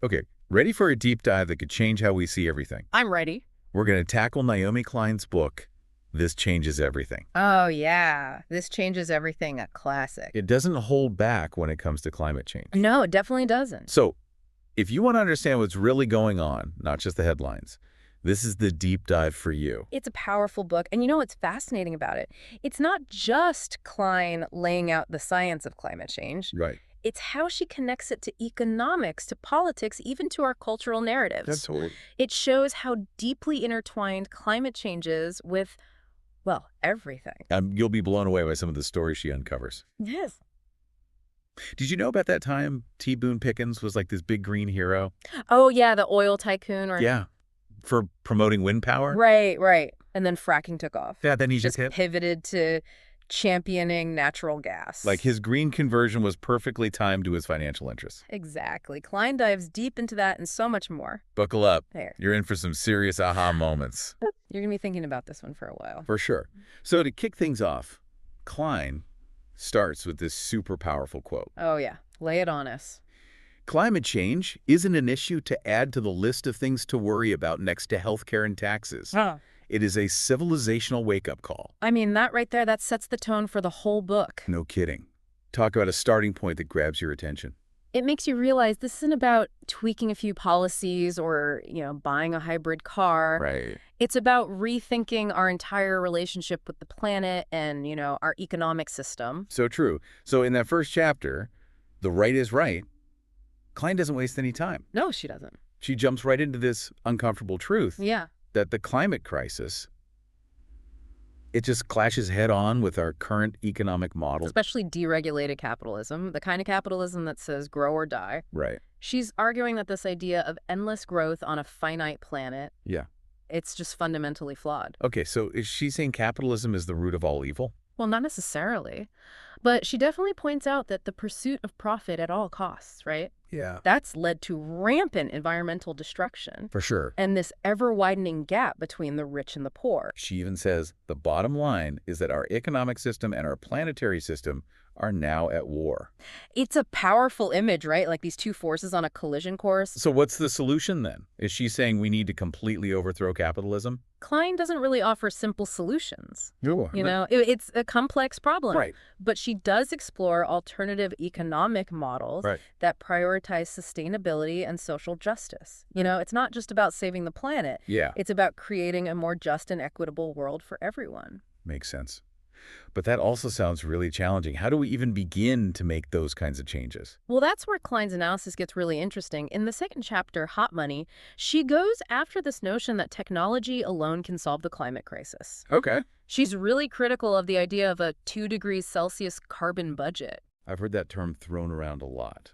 Okay, ready for a deep dive that could change how we see everything? I'm ready. We're going to tackle Naomi Klein's book, This Changes Everything. Oh, yeah. This changes everything, a classic. It doesn't hold back when it comes to climate change. No, it definitely doesn't. So, if you want to understand what's really going on, not just the headlines, this is the deep dive for you. It's a powerful book, and you know what's fascinating about it? It's not just Klein laying out the science of climate change. Right. It's how she connects it to economics, to politics, even to our cultural narratives. That's totally. It shows how deeply intertwined climate change is with, well, everything. You'll be blown away by some of the stories she uncovers. Yes. Did you know about that time T. Boone Pickens was like this big green hero? Oh, yeah, the oil tycoon. Or... Yeah. For promoting wind power? Right, right. And then fracking took off. Yeah, then he just hit. Pivoted to championing natural gas. Like his green conversion was perfectly timed to his financial interests. Exactly. Klein dives deep into that and so much more. Buckle up. There. You're in for some serious aha moments. You're going to be thinking about this one for a while. For sure. So to kick things off, Klein starts with this super powerful quote. Oh, yeah. Lay it on us. Climate change isn't an issue to add to the list of things to worry about next to healthcare and taxes. Huh. It is a civilizational wake-up call. I mean, that right there, that sets the tone for the whole book. No kidding. Talk about a starting point that grabs your attention. It makes you realize this isn't about tweaking a few policies or, buying a hybrid car. Right. It's about rethinking our entire relationship with the planet and, our economic system. So true. So in that first chapter, the right is right, Klein doesn't waste any time. No, she doesn't. She jumps right into this uncomfortable truth. Yeah. That the climate crisis, it just clashes head-on with our current economic model. Especially deregulated capitalism, the kind of capitalism that says grow or die. Right. She's arguing that this idea of endless growth on a finite planet, Yeah. it's just fundamentally flawed. Okay, so is she saying capitalism is the root of all evil? Well, not necessarily. But she definitely points out that the pursuit of profit at all costs, right? Yeah. That's led to rampant environmental destruction. For sure. And this ever-widening gap between the rich and the poor. She even says the bottom line is that our economic system and our planetary system are now at war. It's a powerful image, right? Like these two forces on a collision course. So what's the solution then? Is she saying we need to completely overthrow capitalism? Klein doesn't really offer simple solutions. No. It's a complex problem. Right. But she does explore alternative economic models that prioritize sustainability and social justice. It's not just about saving the planet. Yeah. It's about creating a more just and equitable world for everyone. Makes sense. But that also sounds really challenging. How do we even begin to make those kinds of changes? Well, that's where Klein's analysis gets really interesting. In the second chapter, Hot Money, she goes after this notion that technology alone can solve the climate crisis. Okay. She's really critical of the idea of a 2 degrees Celsius carbon budget. I've heard that term thrown around a lot.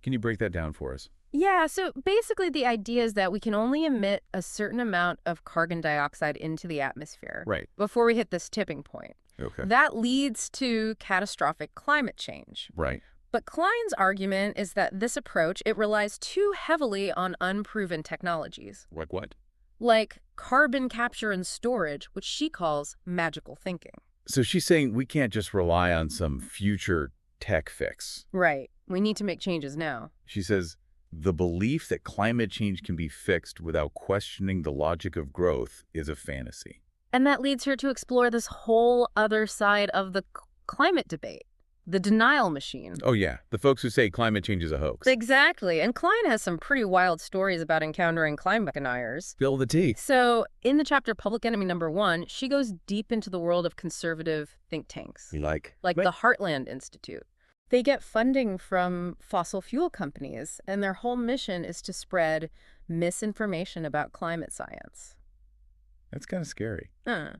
Can you break that down for us? Yeah, so basically the idea is that we can only emit a certain amount of carbon dioxide into the atmosphere before we hit this tipping point. Okay. That leads to catastrophic climate change. Right. But Klein's argument is that this approach, it relies too heavily on unproven technologies. Like what? Like carbon capture and storage, which she calls magical thinking. So she's saying we can't just rely on some future tech fix. Right. We need to make changes now. She says the belief that climate change can be fixed without questioning the logic of growth is a fantasy. And that leads her to explore this whole other side of the climate debate, the denial machine. Oh, yeah. The folks who say climate change is a hoax. Exactly. And Klein has some pretty wild stories about encountering climate deniers. Spill the tea. So in the chapter Public Enemy #1, she goes deep into the world of conservative think tanks. Like the Heartland Institute. They get funding from fossil fuel companies, and their whole mission is to spread misinformation about climate science. That's kind of scary.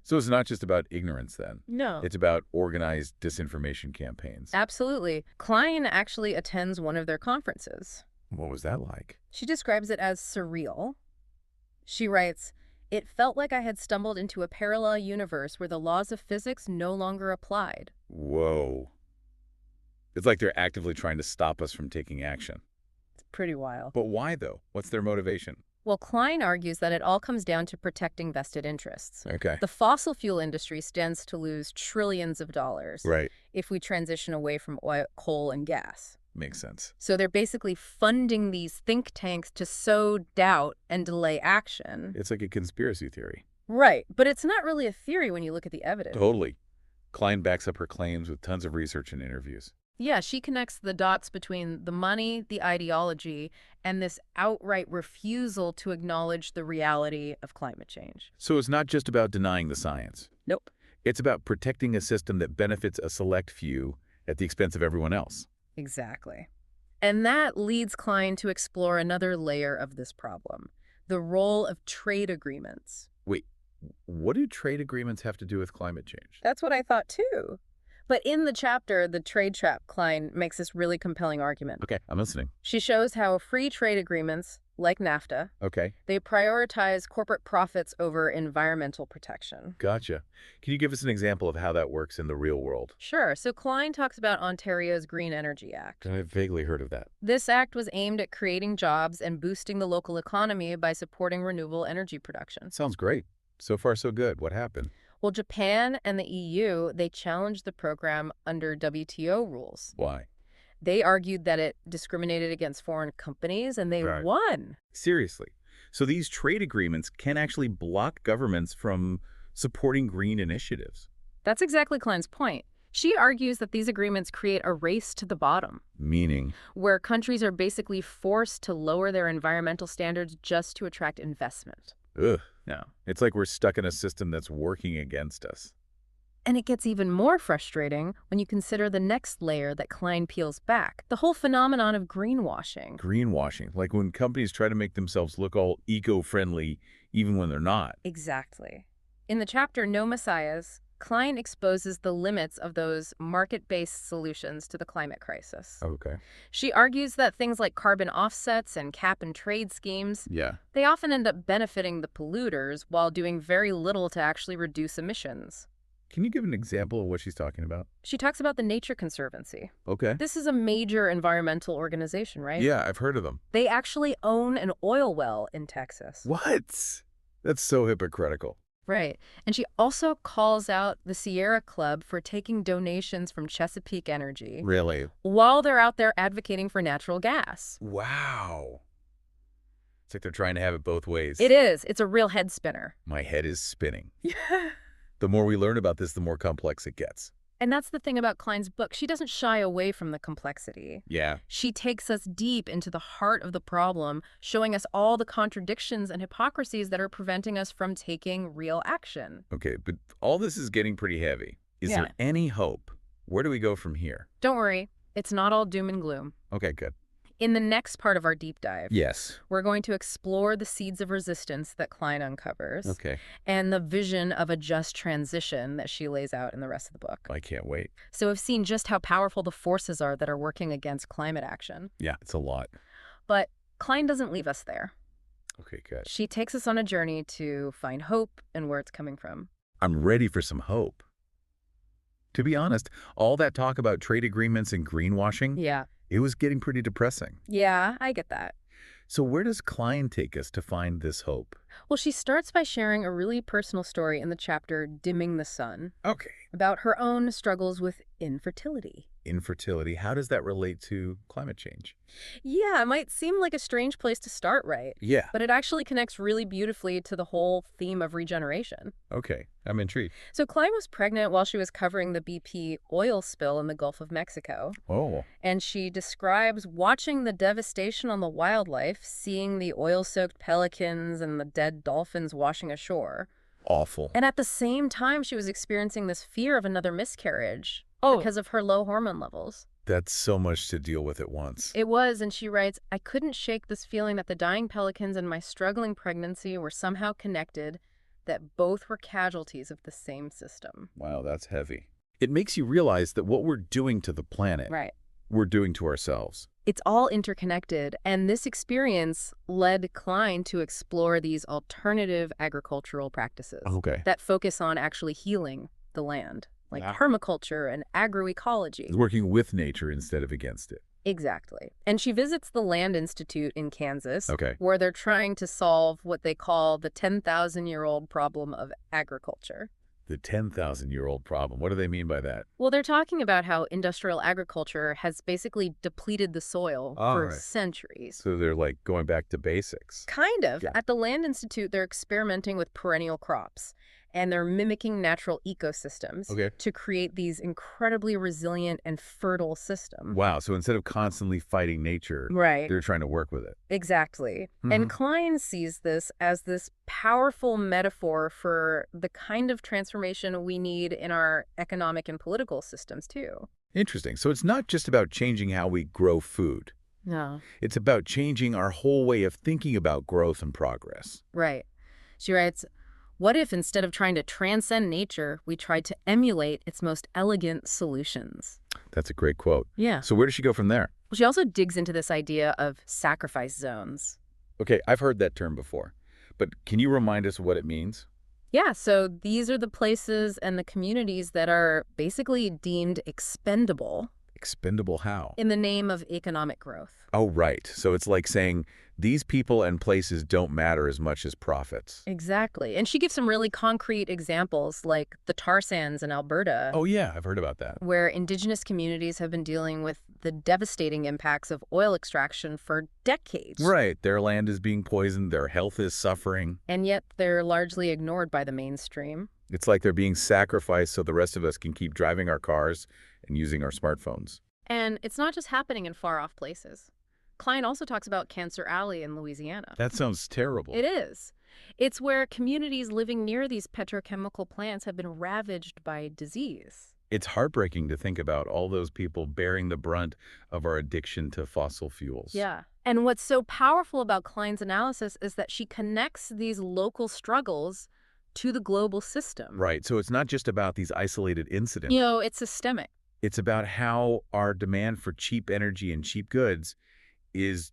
So it's not just about ignorance then. No. It's about organized disinformation campaigns. Absolutely. Klein actually attends one of their conferences. What was that like? She describes it as surreal. She writes, "It felt like I had stumbled into a parallel universe where the laws of physics no longer applied." Whoa. It's like they're actively trying to stop us from taking action. It's pretty wild. But why, though? What's their motivation? Well, Klein argues that it all comes down to protecting vested interests. Okay. The fossil fuel industry stands to lose trillions of dollars if we transition away from oil, coal, and gas. Makes sense. So they're basically funding these think tanks to sow doubt and delay action. It's like a conspiracy theory. Right, but it's not really a theory when you look at the evidence. Totally. Klein backs up her claims with tons of research and interviews. Yeah, she connects the dots between the money, the ideology, and this outright refusal to acknowledge the reality of climate change. So it's not just about denying the science. Nope. It's about protecting a system that benefits a select few at the expense of everyone else. Exactly. And that leads Klein to explore another layer of this problem, the role of trade agreements. Wait, what do trade agreements have to do with climate change? That's what I thought too. But in the chapter, The Trade Trap, Klein makes this really compelling argument. Okay, I'm listening. She shows how free trade agreements, like NAFTA, they prioritize corporate profits over environmental protection. Gotcha. Can you give us an example of how that works in the real world? Sure. So Klein talks about Ontario's Green Energy Act. I've vaguely heard of that. This act was aimed at creating jobs and boosting the local economy by supporting renewable energy production. Sounds great. So far, so good. What happened? Well, Japan and the EU, they challenged the program under WTO rules. Why? They argued that it discriminated against foreign companies, and they won. Seriously. So these trade agreements can actually block governments from supporting green initiatives. That's exactly Klein's point. She argues that these agreements create a race to the bottom. Meaning? Where countries are basically forced to lower their environmental standards just to attract investment. Ugh. No. It's like we're stuck in a system that's working against us. And it gets even more frustrating when you consider the next layer that Klein peels back, the whole phenomenon of greenwashing. Greenwashing, like when companies try to make themselves look all eco-friendly even when they're not. Exactly. In the chapter No Messiahs, Klein exposes the limits of those market-based solutions to the climate crisis. Okay. She argues that things like carbon offsets and cap-and-trade schemes, they often end up benefiting the polluters while doing very little to actually reduce emissions. Can you give an example of what she's talking about? She talks about the Nature Conservancy. Okay. This is a major environmental organization, right? Yeah, I've heard of them. They actually own an oil well in Texas. What? That's so hypocritical. Right. And she also calls out the Sierra Club for taking donations from Chesapeake Energy. Really? While they're out there advocating for natural gas. Wow. It's like they're trying to have it both ways. It is. It's a real head spinner. My head is spinning. Yeah. The more we learn about this, the more complex it gets. And that's the thing about Klein's book. She doesn't shy away from the complexity. Yeah. She takes us deep into the heart of the problem, showing us all the contradictions and hypocrisies that are preventing us from taking real action. Okay, but all this is getting pretty heavy. Is there any hope? Where do we go from here? Don't worry. It's not all doom and gloom. Okay, good. In the next part of our deep dive, yes, we're going to explore the seeds of resistance that Klein uncovers. Okay. And the vision of a just transition that she lays out in the rest of the book. I can't wait. So we've seen just how powerful the forces are that are working against climate action. Yeah, it's a lot. But Klein doesn't leave us there. Okay, good. She takes us on a journey to find hope and where it's coming from. I'm ready for some hope. To be honest, all that talk about trade agreements and greenwashing, it was getting pretty depressing. Yeah, I get that. So where does Klein take us to find this hope? Well, she starts by sharing a really personal story in the chapter Dimming the Sun. Okay. About her own struggles with infertility. Infertility, how does that relate to climate change? Yeah, it might seem like a strange place to start, right? Yeah. But it actually connects really beautifully to the whole theme of regeneration. Okay, I'm intrigued. So Klein was pregnant while she was covering the BP oil spill in the Gulf of Mexico. Oh. And she describes watching the devastation on the wildlife, seeing the oil-soaked pelicans and the dead dolphins washing ashore. Awful. And at the same time, she was experiencing this fear of another miscarriage because of her low hormone levels. That's so much to deal with at once. It was, and she writes, I couldn't shake this feeling that the dying pelicans and my struggling pregnancy were somehow connected, that both were casualties of the same system. Wow, that's heavy. It makes you realize that what we're doing to the planet, we're doing to ourselves. It's all interconnected, and this experience led Klein to explore these alternative agricultural practices that focus on actually healing the land, like permaculture and agroecology. Working with nature instead of against it. Exactly. And she visits the Land Institute in Kansas, Okay. where they're trying to solve what they call the 10,000-year-old problem of agriculture. The 10,000-year-old problem. What do they mean by that? Well, they're talking about how industrial agriculture has basically depleted the soil for centuries. So they're like going back to basics. Kind of. Yeah. At the Land Institute, they're experimenting with perennial crops, and they're mimicking natural ecosystems to create these incredibly resilient and fertile systems. Wow. So instead of constantly fighting nature, they're trying to work with it. Exactly. And Klein sees this as this powerful metaphor for the kind of transformation we need in our economic and political systems, too. Interesting. So it's not just about changing how we grow food. No. It's about changing our whole way of thinking about growth and progress. Right. She writes, what if instead of trying to transcend nature, we tried to emulate its most elegant solutions? That's a great quote. Yeah. So where does she go from there? Well, she also digs into this idea of sacrifice zones. Okay, I've heard that term before, but can you remind us what it means? Yeah, so these are the places and the communities that are basically deemed expendable. Expendable how? In the name of economic growth. Oh, right. So it's like saying these people and places don't matter as much as profits. Exactly. And she gives some really concrete examples like the tar sands in Alberta. Oh, yeah, I've heard about that. Where indigenous communities have been dealing with the devastating impacts of oil extraction for decades. Right. Their land is being poisoned. Their health is suffering. And yet they're largely ignored by the mainstream. It's like they're being sacrificed so the rest of us can keep driving our cars and using our smartphones. And it's not just happening in far-off places. Klein also talks about Cancer Alley in Louisiana. That sounds terrible. It is. It's where communities living near these petrochemical plants have been ravaged by disease. It's heartbreaking to think about all those people bearing the brunt of our addiction to fossil fuels. Yeah. And what's so powerful about Klein's analysis is that she connects these local struggles to the global system. Right. So it's not just about these isolated incidents. You know, it's systemic. It's about how our demand for cheap energy and cheap goods is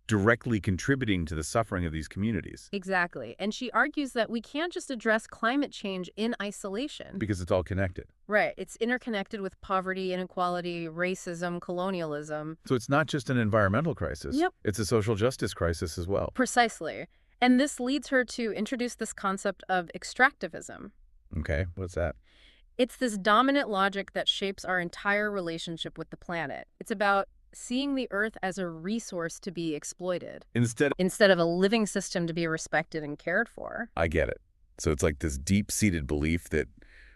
directly contributing to the suffering of these communities. Exactly. And she argues that we can't just address climate change in isolation. Because it's all connected. Right. It's interconnected with poverty, inequality, racism, colonialism. So it's not just an environmental crisis. Yep. It's a social justice crisis as well. Precisely. And this leads her to introduce this concept of extractivism. Okay. What's that? It's this dominant logic that shapes our entire relationship with the planet. It's about seeing the Earth as a resource to be exploited. Instead of a living system to be respected and cared for. I get it. So it's like this deep-seated belief that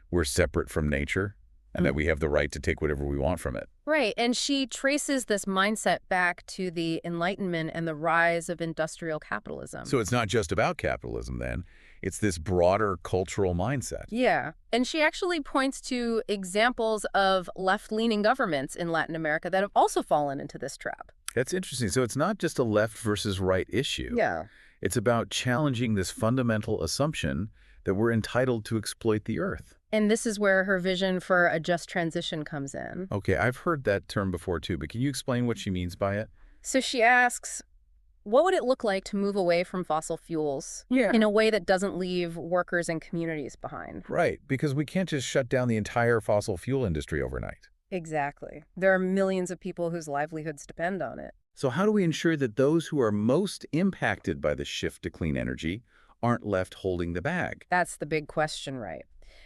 we're separate from nature and that we have the right to take whatever we want from it. Right. And she traces this mindset back to the Enlightenment and the rise of industrial capitalism. So it's not just about capitalism then. It's this broader cultural mindset. Yeah. And she actually points to examples of left-leaning governments in Latin America that have also fallen into this trap. That's interesting. So it's not just a left versus right issue. Yeah. It's about challenging this fundamental assumption that we're entitled to exploit the Earth. And this is where her vision for a just transition comes in. Okay, I've heard that term before too, but can you explain what she means by it? So she asks, what would it look like to move away from fossil fuels in a way that doesn't leave workers and communities behind? Right, because we can't just shut down the entire fossil fuel industry overnight. Exactly. There are millions of people whose livelihoods depend on it. So how do we ensure that those who are most impacted by the shift to clean energy aren't left holding the bag? That's the big question, right?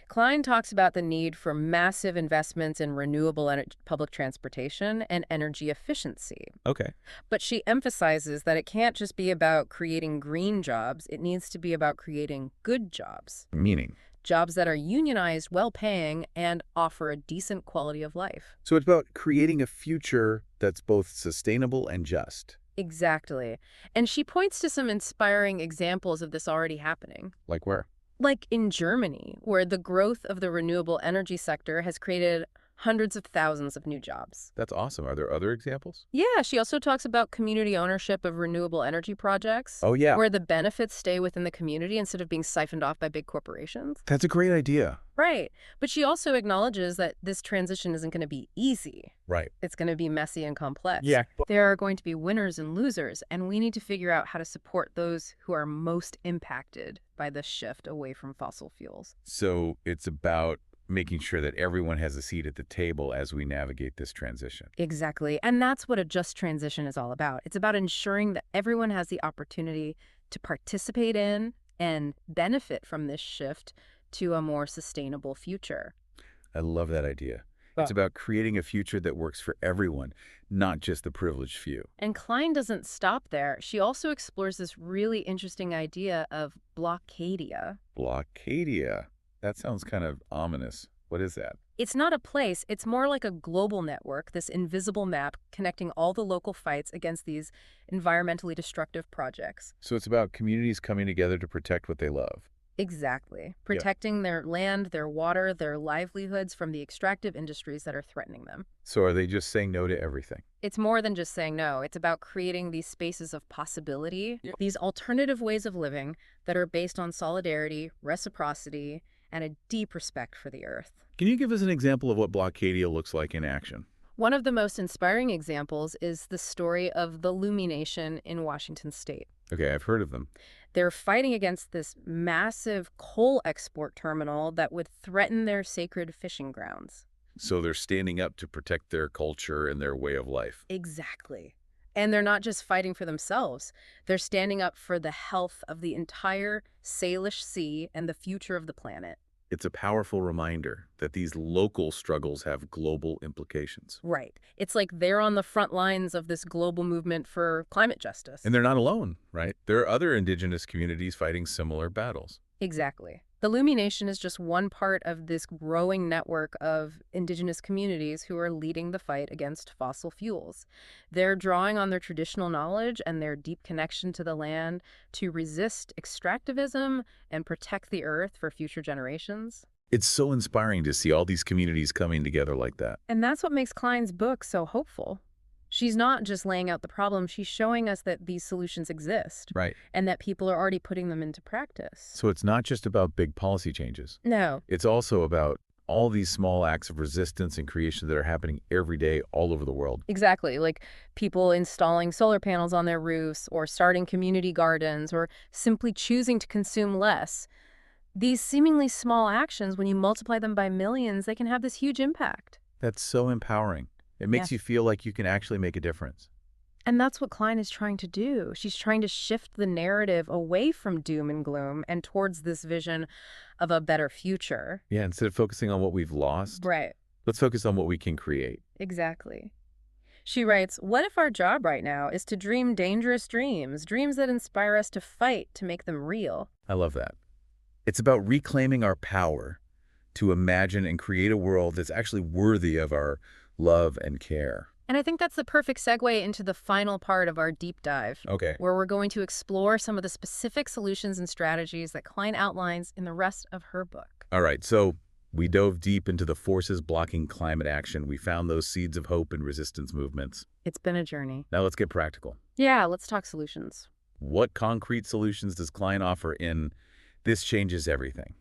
Klein talks about the need for massive investments in renewable public transportation and energy efficiency. Okay. But she emphasizes that it can't just be about creating green jobs. It needs to be about creating good jobs. Meaning? Jobs that are unionized, well-paying, and offer a decent quality of life. So it's about creating a future that's both sustainable and just. Exactly. And she points to some inspiring examples of this already happening. Like where? Like in Germany, where the growth of the renewable energy sector has created hundreds of thousands of new jobs. That's awesome. Are there other examples? Yeah, she also talks about community ownership of renewable energy projects. Oh, yeah. Where the benefits stay within the community instead of being siphoned off by big corporations. That's a great idea. Right. But she also acknowledges that this transition isn't going to be easy. Right. It's going to be messy and complex. Yeah. There are going to be winners and losers, and we need to figure out how to support those who are most impacted by this shift away from fossil fuels. So it's about making sure that everyone has a seat at the table as we navigate this transition. Exactly. And that's what a just transition is all about. It's about ensuring that everyone has the opportunity to participate in and benefit from this shift to a more sustainable future. I love that idea. It's about creating a future that works for everyone, not just the privileged few. And Klein doesn't stop there. She also explores this really interesting idea of blockadia. Blockadia. That sounds kind of ominous. What is that? It's not a place, it's more like a global network, this invisible map connecting all the local fights against these environmentally destructive projects. So it's about communities coming together to protect what they love. Exactly. Protecting their land, their water, their livelihoods from the extractive industries that are threatening them. So are they just saying no to everything? It's more than just saying no. It's about creating these spaces of possibility, these alternative ways of living that are based on solidarity, reciprocity, and a deep respect for the earth. Can you give us an example of what blockadia looks like in action? One of the most inspiring examples is the story of the Lumi Nation in Washington state. Okay, I've heard of them. They're fighting against this massive coal export terminal that would threaten their sacred fishing grounds. So they're standing up to protect their culture and their way of life. Exactly. And they're not just fighting for themselves. They're standing up for the health of the entire Salish Sea and the future of the planet. It's a powerful reminder that these local struggles have global implications. Right. It's like they're on the front lines of this global movement for climate justice. And they're not alone, right? There are other indigenous communities fighting similar battles. Exactly. The Lumi Nation is just one part of this growing network of indigenous communities who are leading the fight against fossil fuels. They're drawing on their traditional knowledge and their deep connection to the land to resist extractivism and protect the earth for future generations. It's so inspiring to see all these communities coming together like that. And that's what makes Klein's book so hopeful. She's not just laying out the problem, she's showing us that these solutions exist. Right. And that people are already putting them into practice. So it's not just about big policy changes. No. It's also about all these small acts of resistance and creation that are happening every day all over the world. Exactly. Like people installing solar panels on their roofs or starting community gardens or simply choosing to consume less. These seemingly small actions, when you multiply them by millions, they can have this huge impact. That's so empowering. It makes you feel like you can actually make a difference. And that's what Klein is trying to do. She's trying to shift the narrative away from doom and gloom and towards this vision of a better future. Yeah, instead of focusing on what we've lost, right, let's focus on what we can create. Exactly. She writes, what if our job right now is to dream dangerous dreams, dreams that inspire us to fight to make them real? I love that. It's about reclaiming our power to imagine and create a world that's actually worthy of our love and care. And I think that's the perfect segue into the final part of our deep dive, where we're going to explore some of the specific solutions and strategies that Klein outlines in the rest of her book. All right, so we dove deep into the forces blocking climate action. We found those seeds of hope and resistance movements. It's been a journey. Now let's get practical. Yeah, let's talk solutions. What concrete solutions does Klein offer in This Changes Everything?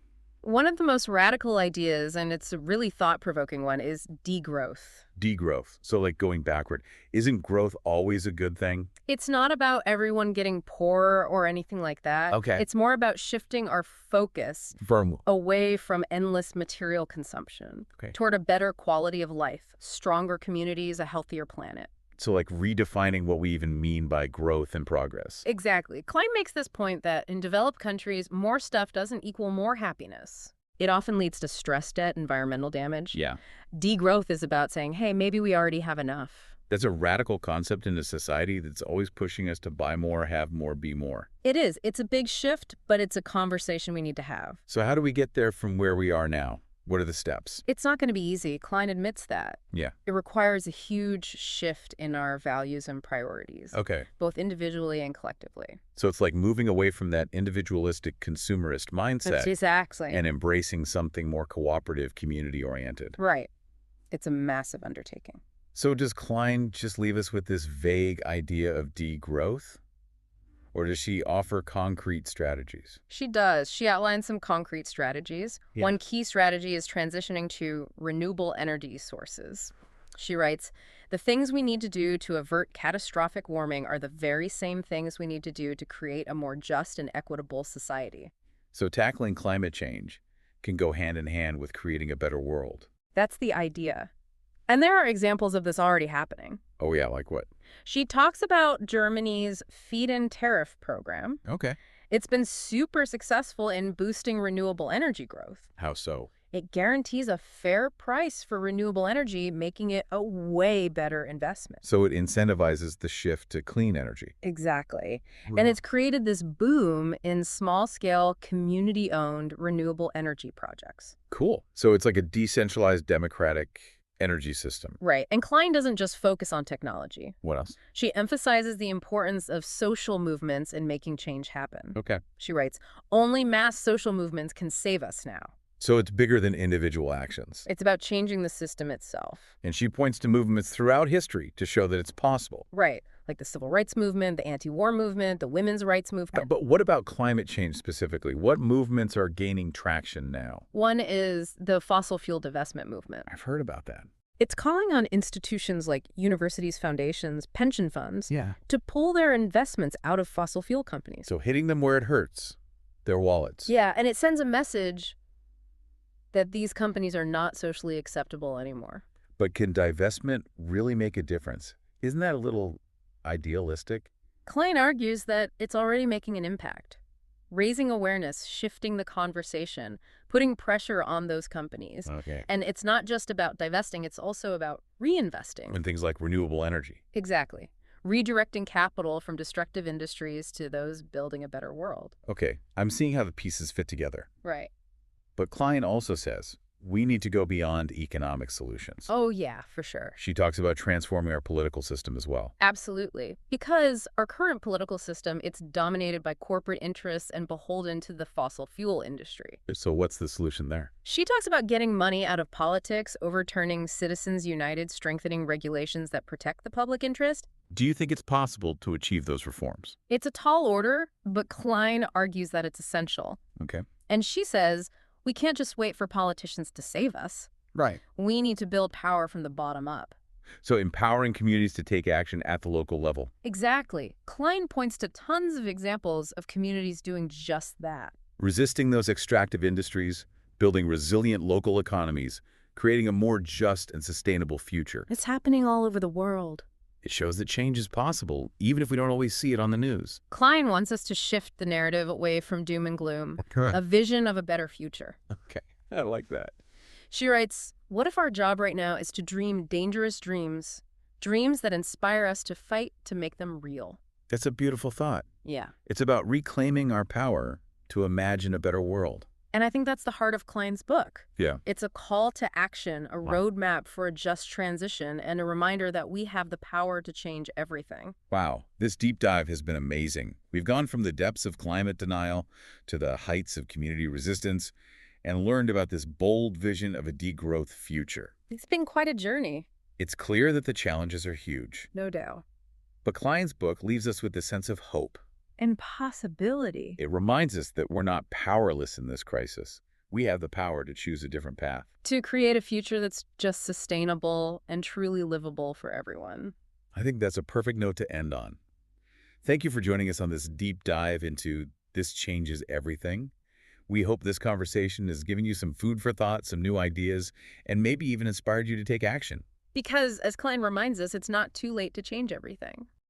One of the most radical ideas, and it's a really thought-provoking one, is degrowth. Degrowth. So like going backward. Isn't growth always a good thing? It's not about everyone getting poorer or anything like that. Okay. It's more about shifting our focus away from endless material consumption toward a better quality of life, stronger communities, a healthier planet. So like redefining what we even mean by growth and progress. Exactly. Klein makes this point that in developed countries, more stuff doesn't equal more happiness. It often leads to stress debt, environmental damage. Yeah. Degrowth is about saying, hey, maybe we already have enough. That's a radical concept in a society that's always pushing us to buy more, have more, be more. It is. It's a big shift, but it's a conversation we need to have. So how do we get there from where we are now? What are the steps? It's not going to be easy. Klein admits that. Yeah. It requires a huge shift in our values and priorities. Both individually and collectively. So it's like moving away from that individualistic consumerist mindset. Exactly. And embracing something more cooperative, community-oriented. Right. It's a massive undertaking. So does Klein just leave us with this vague idea of degrowth? Or does she offer concrete strategies? She does. She outlines some concrete strategies. Yeah. One key strategy is transitioning to renewable energy sources. She writes, the things we need to do to avert catastrophic warming are the very same things we need to do to create a more just and equitable society. So tackling climate change can go hand in hand with creating a better world. That's the idea. And there are examples of this already happening. Oh yeah, like what? She talks about Germany's feed-in tariff program. It's been super successful in boosting renewable energy growth. How so? It guarantees a fair price for renewable energy, making it a way better investment. So it incentivizes the shift to clean energy. Exactly. And it's created this boom in small-scale, community-owned renewable energy projects. Cool. So it's like a decentralized democratic energy system. Right. And Klein doesn't just focus on technology. What else? She emphasizes the importance of social movements in making change happen. Okay. She writes, "Only mass social movements can save us now." So it's bigger than individual actions. It's about changing the system itself. And she points to movements throughout history to show that it's possible. Right. Like the civil rights movement, the anti-war movement, the women's rights movement. But what about climate change specifically? What movements are gaining traction now? One is the fossil fuel divestment movement. I've heard about that. It's calling on institutions like universities, foundations, pension funds Yeah. to pull their investments out of fossil fuel companies. So hitting them where it hurts, their wallets. Yeah, and it sends a message that these companies are not socially acceptable anymore. But can divestment really make a difference? Isn't that a little idealistic? Klein argues that it's already making an impact. Raising awareness, shifting the conversation, putting pressure on those companies. Okay. And it's not just about divesting, it's also about reinvesting. And things like renewable energy. Exactly. Redirecting capital from destructive industries to those building a better world. Okay, I'm seeing how the pieces fit together. Right. But Klein also says we need to go beyond economic solutions. Oh, yeah, for sure. She talks about transforming our political system as well. Absolutely. Because our current political system, it's dominated by corporate interests and beholden to the fossil fuel industry. So what's the solution there? She talks about getting money out of politics, overturning Citizens United, strengthening regulations that protect the public interest. Do you think it's possible to achieve those reforms? It's a tall order, but Klein argues that it's essential. Okay. And she says, we can't just wait for politicians to save us. Right. We need to build power from the bottom up. So empowering communities to take action at the local level. Exactly. Klein points to tons of examples of communities doing just that. Resisting those extractive industries, building resilient local economies, creating a more just and sustainable future. It's happening all over the world. It shows that change is possible, even if we don't always see it on the news. Klein wants us to shift the narrative away from doom and gloom, a vision of a better future. Okay, I like that. She writes, what if our job right now is to dream dangerous dreams, dreams that inspire us to fight to make them real? That's a beautiful thought. Yeah. It's about reclaiming our power to imagine a better world. And I think that's the heart of Klein's book. Yeah. It's a call to action, a roadmap for a just transition, and a reminder that we have the power to change everything. Wow, this deep dive has been amazing. We've gone from the depths of climate denial to the heights of community resistance and learned about this bold vision of a degrowth future. It's been quite a journey. It's clear that the challenges are huge. No doubt. But Klein's book leaves us with a sense of hope. And possibility. It reminds us that we're not powerless in this crisis. We have the power to choose a different path. To create a future that's just sustainable and truly livable for everyone. I think that's a perfect note to end on. Thank you for joining us on this deep dive into This Changes Everything. We hope this conversation has given you some food for thought, some new ideas, and maybe even inspired you to take action. Because, as Klein reminds us, it's not too late to change everything.